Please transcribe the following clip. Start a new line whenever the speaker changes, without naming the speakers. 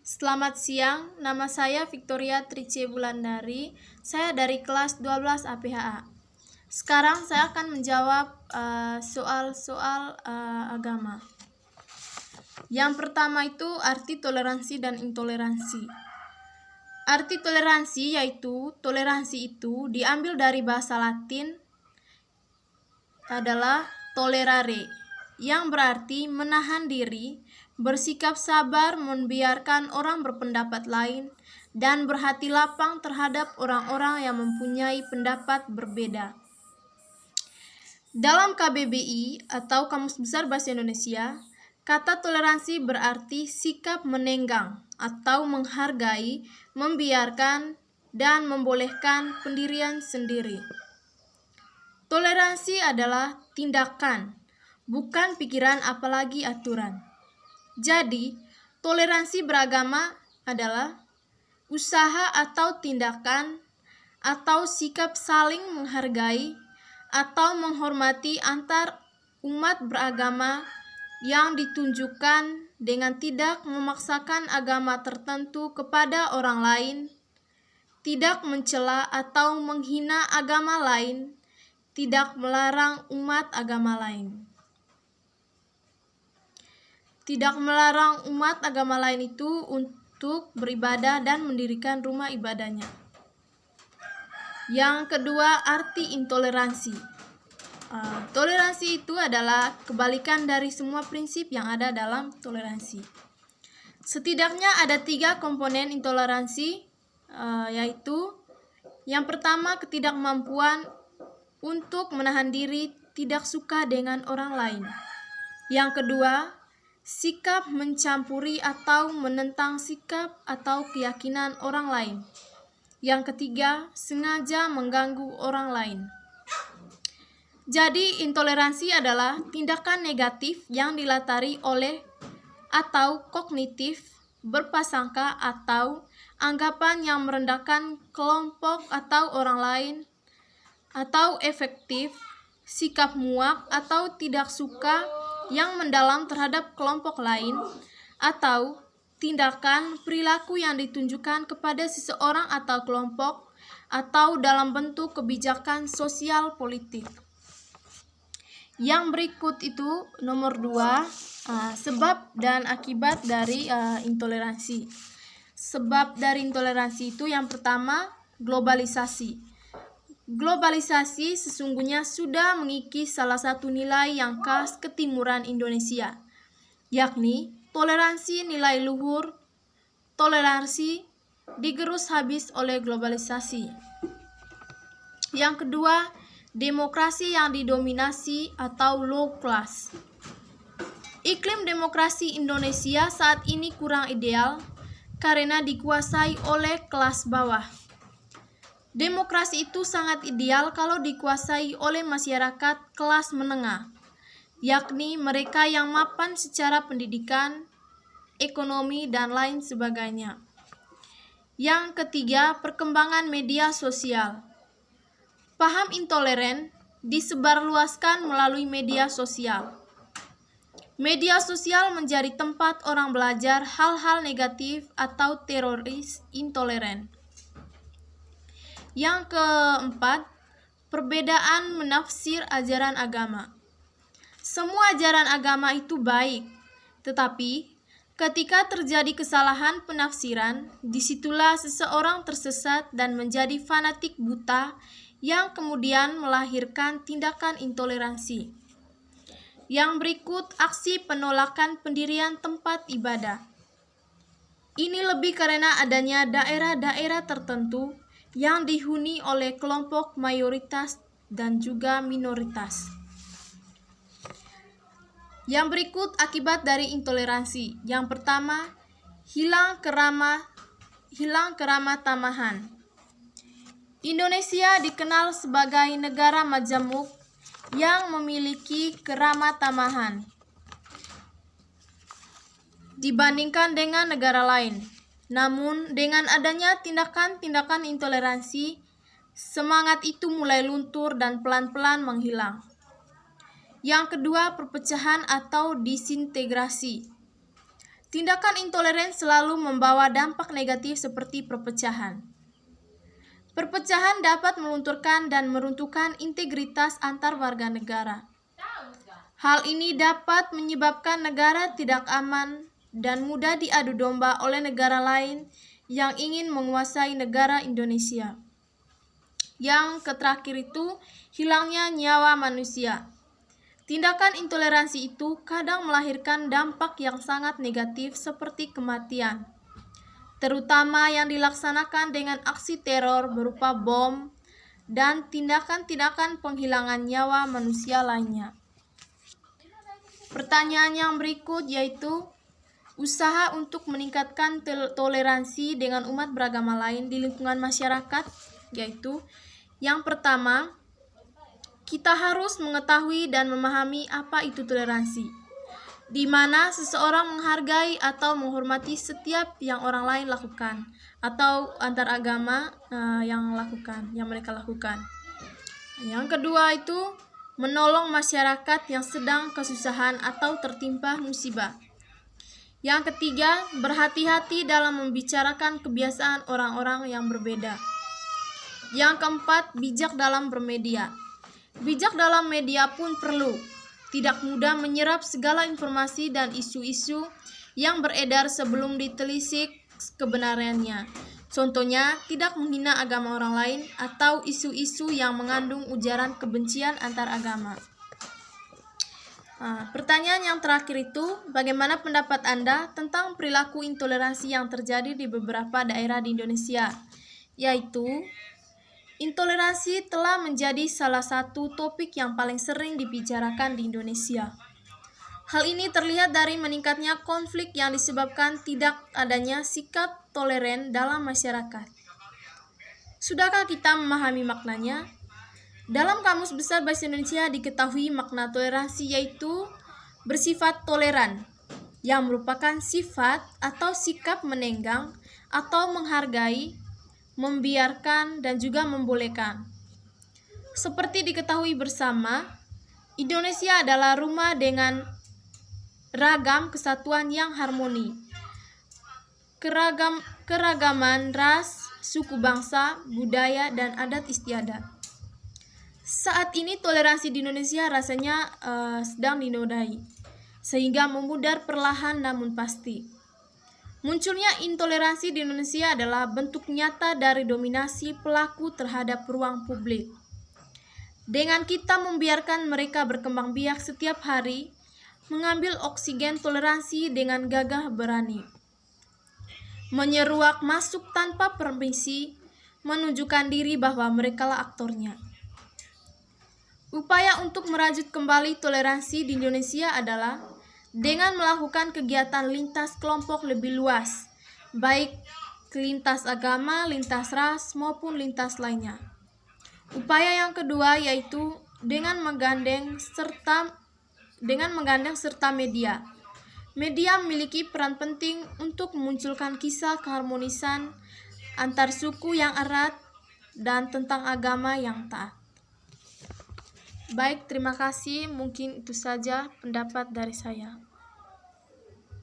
Selamat siang, nama saya Victoria Trice Bulandari. Saya dari kelas 12 APHA. Sekarang saya akan menjawab soal-soal agama. Yang pertama itu arti toleransi dan intoleransi. Arti toleransi yaitu toleransi itu diambil dari bahasa Latin adalah tolerare, yang berarti menahan diri, bersikap sabar membiarkan orang berpendapat lain, dan berhati lapang terhadap orang-orang yang mempunyai pendapat berbeda. Dalam KBBI atau Kamus Besar Bahasa Indonesia, kata toleransi berarti sikap menenggang atau menghargai, membiarkan, dan membolehkan pendirian sendiri. Toleransi adalah tindakan, bukan pikiran apalagi aturan. Jadi, toleransi beragama adalah usaha atau tindakan atau sikap saling menghargai atau menghormati antar umat beragama yang ditunjukkan dengan tidak memaksakan agama tertentu kepada orang lain, tidak mencela atau menghina agama lain, tidak melarang umat agama lain. Tidak melarang umat agama lain itu untuk beribadah dan mendirikan rumah ibadahnya. Yang kedua, arti intoleransi. Toleransi itu adalah kebalikan dari semua prinsip yang ada dalam toleransi. Setidaknya ada 3 komponen intoleransi, yaitu yang pertama, ketidakmampuan untuk menahan diri tidak suka dengan orang lain. Yang kedua, sikap mencampuri atau menentang sikap atau keyakinan orang lain. Yang ketiga, sengaja mengganggu orang lain. Jadi, intoleransi adalah tindakan negatif yang dilatari oleh atau kognitif, berprasangka atau anggapan yang merendahkan kelompok atau orang lain, atau efektif, sikap muak atau tidak suka yang mendalam terhadap kelompok lain, atau tindakan perilaku yang ditunjukkan kepada seseorang atau kelompok, atau dalam bentuk kebijakan sosial politik. Yang berikut itu nomor 2, sebab dan akibat dari intoleransi. Sebab dari intoleransi itu yang pertama, globalisasi. Globalisasi sesungguhnya sudah mengikis salah satu nilai yang khas ketimuran Indonesia, yakni toleransi nilai luhur. Toleransi digerus habis oleh globalisasi. Yang kedua, demokrasi yang didominasi atau low class. Iklim demokrasi Indonesia saat ini kurang ideal karena dikuasai oleh kelas bawah. Demokrasi itu sangat ideal kalau dikuasai oleh masyarakat kelas menengah, yakni mereka yang mapan secara pendidikan, ekonomi, dan lain sebagainya. Yang ketiga, perkembangan media sosial. Paham intoleran disebarluaskan melalui media sosial. Media sosial menjadi tempat orang belajar hal-hal negatif atau teroris intoleran. Yang keempat, perbedaan menafsir ajaran agama. Semua ajaran agama itu baik, tetapi ketika terjadi kesalahan penafsiran, disitulah seseorang tersesat dan menjadi fanatik buta yang kemudian melahirkan tindakan intoleransi. Yang berikut, aksi penolakan pendirian tempat ibadah. Ini lebih karena adanya daerah-daerah tertentu yang dihuni oleh kelompok mayoritas dan juga minoritas. Yang berikut akibat dari intoleransi. Yang pertama, hilang keramah-tamahan. Indonesia dikenal sebagai negara majemuk yang memiliki keramah-tamahan dibandingkan dengan negara lain. Namun, dengan adanya tindakan-tindakan intoleransi, semangat itu mulai luntur dan pelan-pelan menghilang. Yang kedua, perpecahan atau disintegrasi. Tindakan intoleran selalu membawa dampak negatif seperti perpecahan. Perpecahan dapat melunturkan dan meruntuhkan integritas antar warga negara. Hal ini dapat menyebabkan negara tidak aman dan mudah diadu domba oleh negara lain yang ingin menguasai negara Indonesia. Yang terakhir itu, hilangnya nyawa manusia. Tindakan intoleransi itu kadang melahirkan dampak yang sangat negatif seperti kematian, terutama yang dilaksanakan dengan aksi teror berupa bom dan tindakan-tindakan penghilangan nyawa manusia lainnya. Pertanyaan yang berikut yaitu, usaha untuk meningkatkan toleransi dengan umat beragama lain di lingkungan masyarakat, yaitu yang pertama, kita harus mengetahui dan memahami apa itu toleransi, di mana seseorang menghargai atau menghormati setiap yang orang lain lakukan atau antar agama yang mereka lakukan. Yang kedua itu menolong masyarakat yang sedang kesusahan atau tertimpa musibah. Yang ketiga, berhati-hati dalam membicarakan kebiasaan orang-orang yang berbeda. Yang keempat, bijak dalam bermedia. Bijak dalam media pun perlu. Tidak mudah menyerap segala informasi dan isu-isu yang beredar sebelum ditelisik kebenarannya. Contohnya, tidak menghina agama orang lain atau isu-isu yang mengandung ujaran kebencian antar agama. Pertanyaan yang terakhir itu, bagaimana pendapat Anda tentang perilaku intoleransi yang terjadi di beberapa daerah di Indonesia? Yaitu, intoleransi telah menjadi salah satu topik yang paling sering dibicarakan di Indonesia. Hal ini terlihat dari meningkatnya konflik yang disebabkan tidak adanya sikap toleran dalam masyarakat. Sudahkah kita memahami maknanya? Dalam Kamus Besar Bahasa Indonesia diketahui makna toleransi yaitu bersifat toleran, yang merupakan sifat atau sikap menenggang atau menghargai, membiarkan, dan juga membolehkan. Seperti diketahui bersama, Indonesia adalah rumah dengan ragam kesatuan yang harmoni. Keragaman ras, suku bangsa, budaya, dan adat istiadat. Saat ini toleransi di Indonesia rasanya sedang dinodai, sehingga memudar perlahan namun pasti. Munculnya intoleransi di Indonesia adalah bentuk nyata dari dominasi pelaku terhadap ruang publik. Dengan kita membiarkan mereka berkembang biak setiap hari, mengambil oksigen toleransi dengan gagah berani, menyeruak masuk tanpa permisi, menunjukkan diri bahwa merekalah aktornya. Upaya untuk merajut kembali toleransi di Indonesia adalah dengan melakukan kegiatan lintas kelompok lebih luas, baik lintas agama, lintas ras, maupun lintas lainnya. Upaya yang kedua yaitu dengan menggandeng serta media. Media memiliki peran penting untuk memunculkan kisah keharmonisan antar suku yang erat dan tentang agama yang taat. Baik, terima kasih. Mungkin itu saja pendapat dari saya.